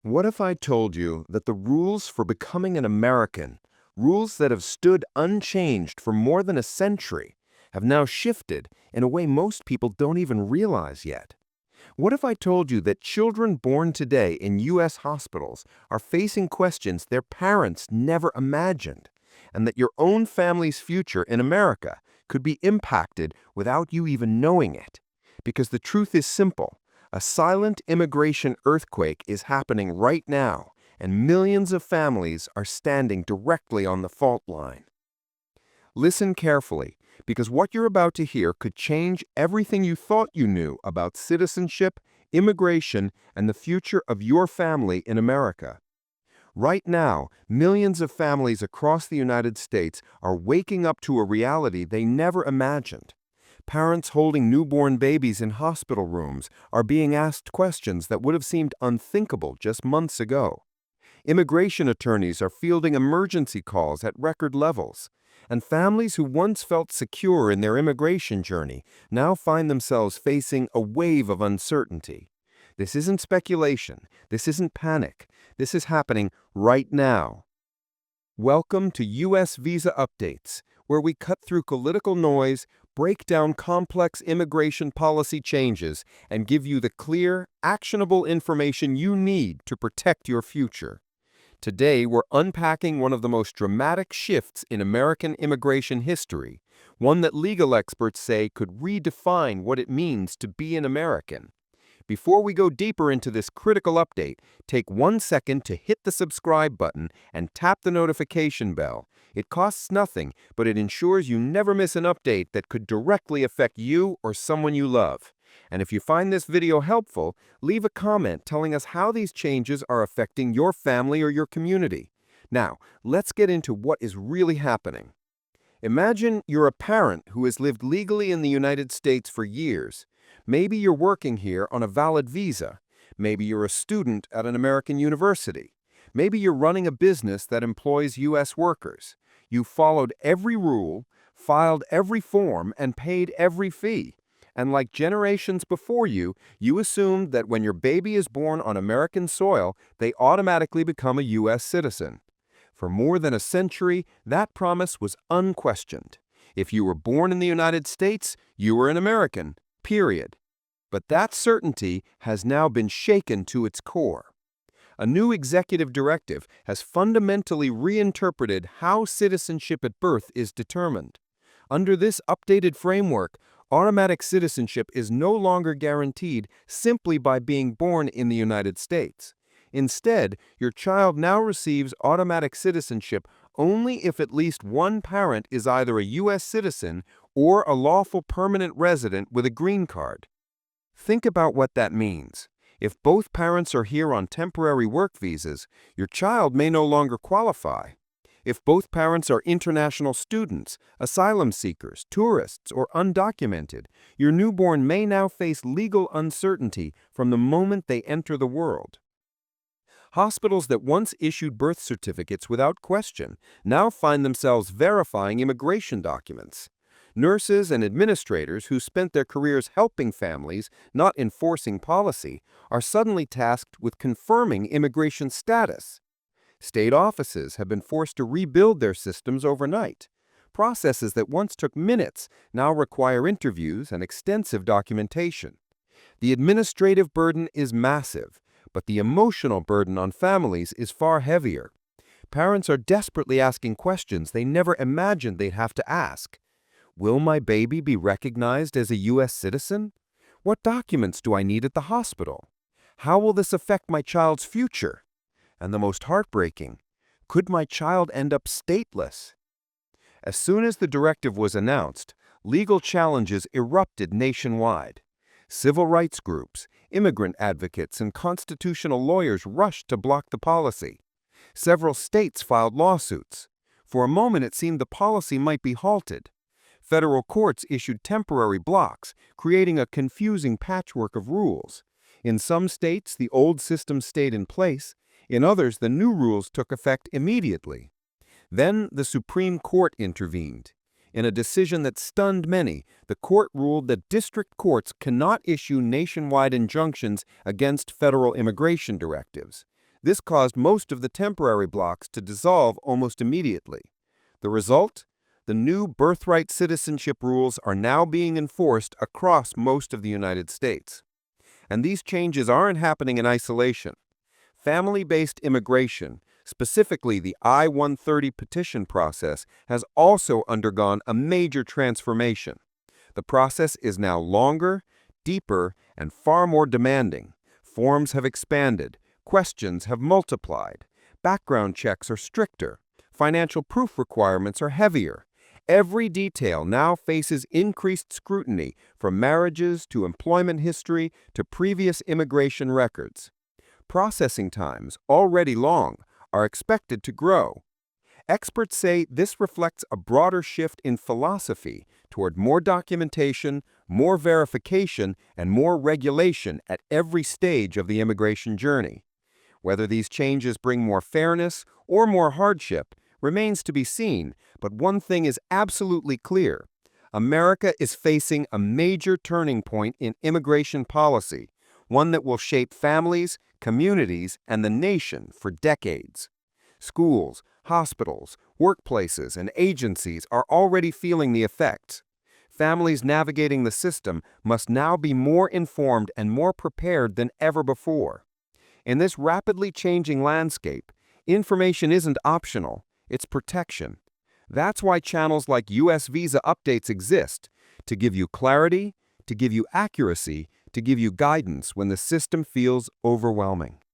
What if I told you that the rules for becoming an American, rules that have stood unchanged for more than a century, have now shifted in a way most people don't even realize yet? What if I told you that children born today in U.S. hospitals are facing questions their parents never imagined, and that your own family's future in America could be impacted without you even knowing it? Because the truth is simple. A silent immigration earthquake is happening right now, and millions of families are standing directly on the fault line. Listen carefully, because what you're about to hear could change everything you thought you knew about citizenship, immigration, and the future of your family in America. Right now, millions of families across the United States are waking up to a reality they never imagined. Parents holding newborn babies in hospital rooms are being asked questions that would have seemed unthinkable just months ago. Immigration attorneys are fielding emergency calls at record levels, and families who once felt secure in their immigration journey now find themselves facing a wave of uncertainty. This isn't speculation. This isn't panic. This is happening right now. Welcome to U.S. Visa Updates, where we cut through political noise, break down complex immigration policy changes, and give you the clear, actionable information you need to protect your future. Today, we're unpacking one of the most dramatic shifts in American immigration history, one that legal experts say could redefine what it means to be an American. Before we go deeper into this critical update, take 1 second to hit the subscribe button and tap the notification bell. It costs nothing, but it ensures you never miss an update that could directly affect you or someone you love. And if you find this video helpful, leave a comment telling us how these changes are affecting your family or your community. Now, let's get into what is really happening. Imagine you're a parent who has lived legally in the United States for years. Maybe you're working here on a valid visa. Maybe you're a student at an American university. Maybe you're running a business that employs U.S. workers. You followed every rule, filed every form, and paid every fee. And like generations before you, you assumed that when your baby is born on American soil, they automatically become a U.S. citizen. For more than a century, that promise was unquestioned. If you were born in the United States, you were an American, period. But that certainty has now been shaken to its core. A new executive directive has fundamentally reinterpreted how citizenship at birth is determined. Under this updated framework, automatic citizenship is no longer guaranteed simply by being born in the United States. Instead, your child now receives automatic citizenship only if at least one parent is either a U.S. citizen or a lawful permanent resident with a green card. Think about what that means. If both parents are here on temporary work visas, your child may no longer qualify. If both parents are international students, asylum seekers, tourists, or undocumented, your newborn may now face legal uncertainty from the moment they enter the world. Hospitals that once issued birth certificates without question now find themselves verifying immigration documents. Nurses and administrators who spent their careers helping families, not enforcing policy, are suddenly tasked with confirming immigration status. State offices have been forced to rebuild their systems overnight. Processes that once took minutes now require interviews and extensive documentation. The administrative burden is massive, but the emotional burden on families is far heavier. Parents are desperately asking questions they never imagined they'd have to ask. Will my baby be recognized as a U.S. citizen? What documents do I need at the hospital? How will this affect my child's future? And the most heartbreaking, could my child end up stateless? As soon as the directive was announced, legal challenges erupted nationwide. Civil rights groups, immigrant advocates, and constitutional lawyers rushed to block the policy. Several states filed lawsuits. For a moment, it seemed the policy might be halted. Federal courts issued temporary blocks, creating a confusing patchwork of rules. In some states, the old system stayed in place. In others, the new rules took effect immediately. Then the Supreme Court intervened. In a decision that stunned many, the court ruled that district courts cannot issue nationwide injunctions against federal immigration directives. This caused most of the temporary blocks to dissolve almost immediately. The result? The new birthright citizenship rules are now being enforced across most of the United States. And these changes aren't happening in isolation. Family-based immigration, specifically the I-130 petition process, has also undergone a major transformation. The process is now longer, deeper, and far more demanding. Forms have expanded, questions have multiplied, background checks are stricter, financial proof requirements are heavier. Every detail now faces increased scrutiny, from marriages to employment history to previous immigration records. Processing times, already long, are expected to grow. Experts say this reflects a broader shift in philosophy toward more documentation, more verification, and more regulation at every stage of the immigration journey. Whether these changes bring more fairness or more hardship remains to be seen, but one thing is absolutely clear. America is facing a major turning point in immigration policy, one that will shape families, communities, and the nation for decades. Schools, hospitals, workplaces, and agencies are already feeling the effects. Families navigating the system must now be more informed and more prepared than ever before. In this rapidly changing landscape, information isn't optional, it's protection. That's why channels like US Visa Updates exist, to give you clarity, to give you accuracy, to give you guidance when the system feels overwhelming.